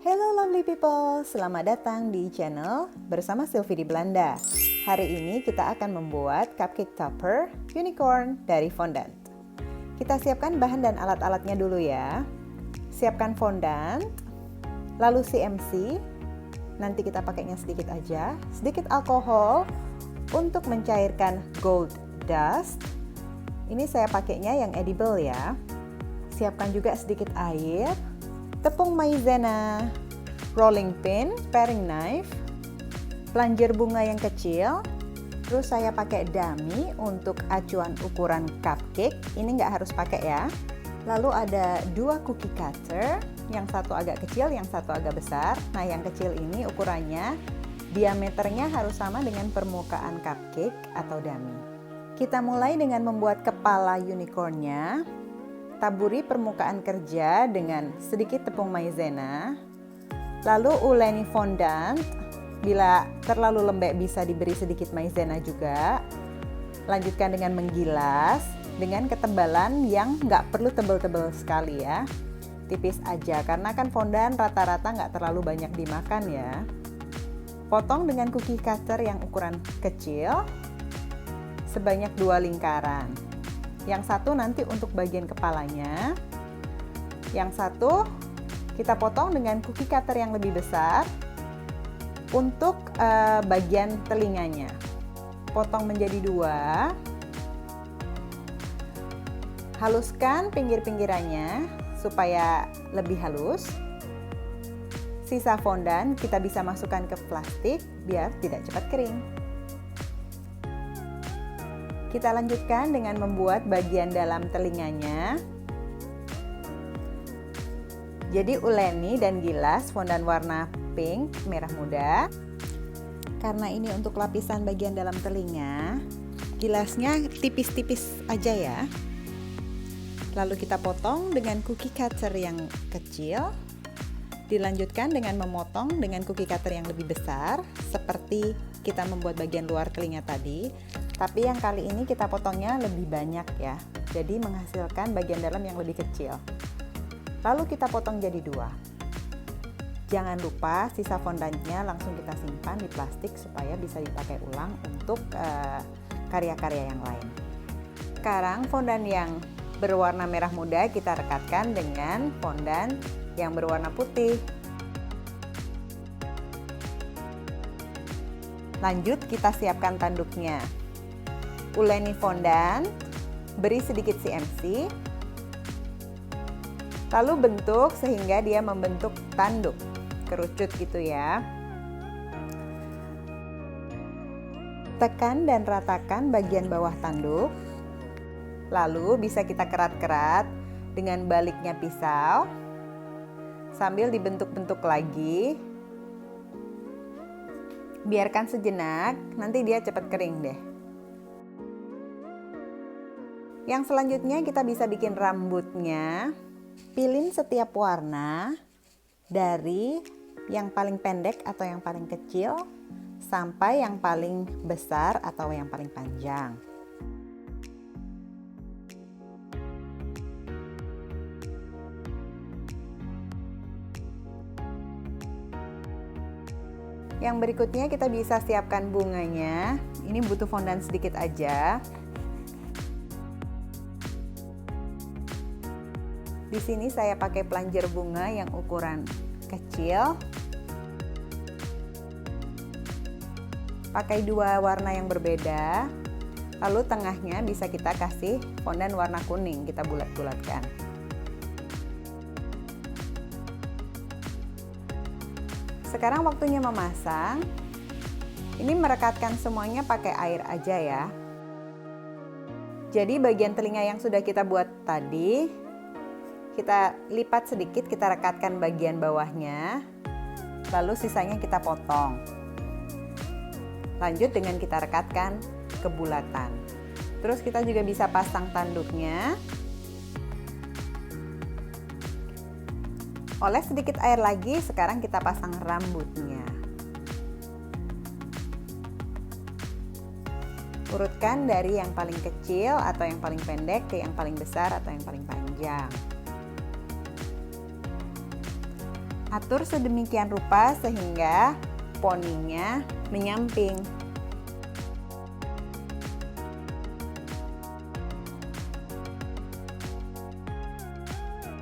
Hello lovely people, selamat datang di channel bersama Sylvie di Belanda. Hari ini kita akan membuat cupcake topper unicorn dari fondant. Kita siapkan bahan dan alat-alatnya dulu ya. Siapkan fondant, lalu CMC, nanti kita pakainya sedikit aja, sedikit alkohol untuk mencairkan gold dust. Ini saya pakainya yang edible ya. Siapkan juga sedikit air, tepung maizena, rolling pin, paring knife, plunger bunga yang kecil, terus saya pakai dummy untuk acuan ukuran cupcake, ini nggak harus pakai ya. Lalu ada 2 cookie cutter, yang satu agak kecil, yang satu agak besar. Nah yang kecil ini ukurannya, diameternya harus sama dengan permukaan cupcake atau dummy. Kita mulai dengan membuat kepala unicornnya. Taburi permukaan kerja dengan sedikit tepung maizena, lalu uleni fondant. Bila terlalu lembek bisa diberi sedikit maizena juga. Lanjutkan dengan menggilas dengan ketebalan yang nggak perlu tebal-tebal sekali ya, tipis aja karena kan fondant rata-rata nggak terlalu banyak dimakan ya. Potong dengan cookie cutter yang ukuran kecil sebanyak 2 lingkaran. Yang satu nanti untuk bagian kepalanya, yang satu kita potong dengan cookie cutter yang lebih besar untuk bagian telinganya. Potong menjadi 2, haluskan pinggir-pinggirannya supaya lebih halus. Sisa fondant kita bisa masukkan ke plastik biar tidak cepat kering. Kita lanjutkan dengan membuat bagian dalam telinganya. Jadi uleni dan gilas fondant warna pink merah muda. Karena ini untuk lapisan bagian dalam telinga, gilasnya tipis-tipis aja ya. Lalu kita potong dengan cookie cutter yang kecil. Dilanjutkan dengan memotong dengan cookie cutter yang lebih besar, seperti kita membuat bagian luar telinga tadi. Tapi yang kali ini kita potongnya lebih banyak ya, jadi menghasilkan bagian dalam yang lebih kecil. Lalu kita potong jadi 2. Jangan lupa sisa fondantnya langsung kita simpan di plastik supaya bisa dipakai ulang untuk karya-karya yang lain. Sekarang fondant yang berwarna merah muda kita rekatkan dengan fondant yang berwarna putih. Lanjut kita siapkan tanduknya. Uleni fondant, beri sedikit CMC, lalu bentuk sehingga dia membentuk tanduk, kerucut gitu ya. Tekan dan ratakan bagian bawah tanduk, lalu bisa kita kerat-kerat dengan baliknya pisau, sambil dibentuk-bentuk lagi. Biarkan sejenak, nanti dia cepat kering deh. Yang selanjutnya kita bisa bikin rambutnya. Pilih setiap warna dari yang paling pendek atau yang paling kecil sampai yang paling besar atau yang paling panjang. Yang berikutnya kita bisa siapkan bunganya. Ini butuh fondant sedikit aja. Di sini saya pakai plunger bunga yang ukuran kecil. Pakai 2 warna yang berbeda. Lalu tengahnya bisa kita kasih fondant warna kuning, kita bulat-bulatkan. Sekarang waktunya memasang. Ini merekatkan semuanya pakai air aja ya. Jadi bagian telinga yang sudah kita buat tadi, kita lipat sedikit, kita rekatkan bagian bawahnya, lalu sisanya kita potong. Lanjut dengan kita rekatkan ke bulatan. Terus kita juga bisa pasang tanduknya. Oles sedikit air lagi, sekarang kita pasang rambutnya. Urutkan dari yang paling kecil atau yang paling pendek ke yang paling besar atau yang paling panjang. Atur sedemikian rupa sehingga poninya menyamping.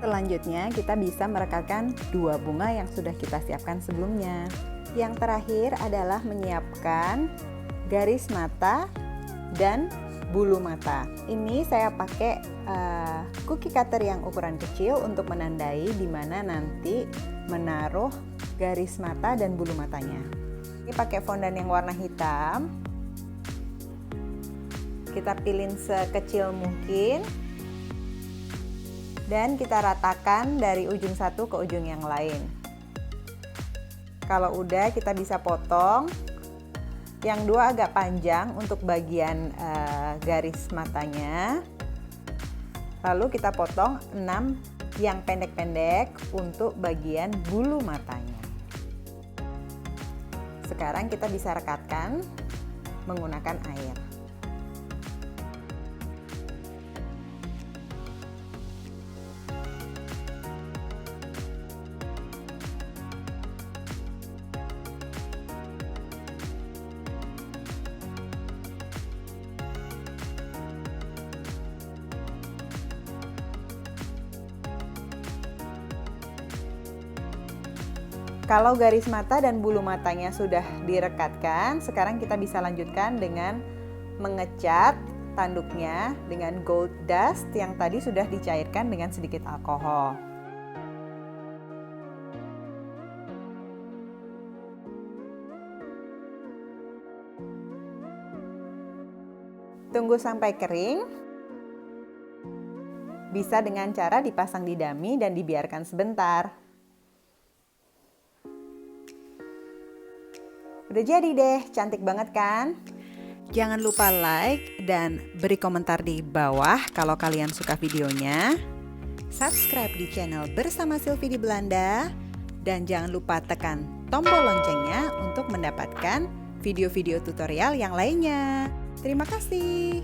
Selanjutnya kita bisa merekatkan dua bunga yang sudah kita siapkan sebelumnya. Yang terakhir adalah menyiapkan garis mata dan bulu mata. Ini saya pakai cookie cutter yang ukuran kecil untuk menandai di mana nanti menaruh garis mata dan bulu matanya. Ini pakai fondan yang warna hitam. Kita pilih sekecil mungkin dan kita ratakan dari ujung satu ke ujung yang lain. Kalau udah, kita bisa potong. Yang dua agak panjang untuk bagian garis matanya. Lalu kita potong 6 yang pendek-pendek untuk bagian bulu matanya. Sekarang kita bisa rekatkan menggunakan air. Kalau garis mata dan bulu matanya sudah direkatkan, sekarang kita bisa lanjutkan dengan mengecat tanduknya dengan gold dust yang tadi sudah dicairkan dengan sedikit alkohol. Tunggu sampai kering. Bisa dengan cara dipasang di dummy dan dibiarkan sebentar. Udah jadi deh, cantik banget kan? Jangan lupa like dan beri komentar di bawah kalau kalian suka videonya. Subscribe di channel Bersama Sylvie di Belanda. Dan jangan lupa tekan tombol loncengnya untuk mendapatkan video-video tutorial yang lainnya. Terima kasih.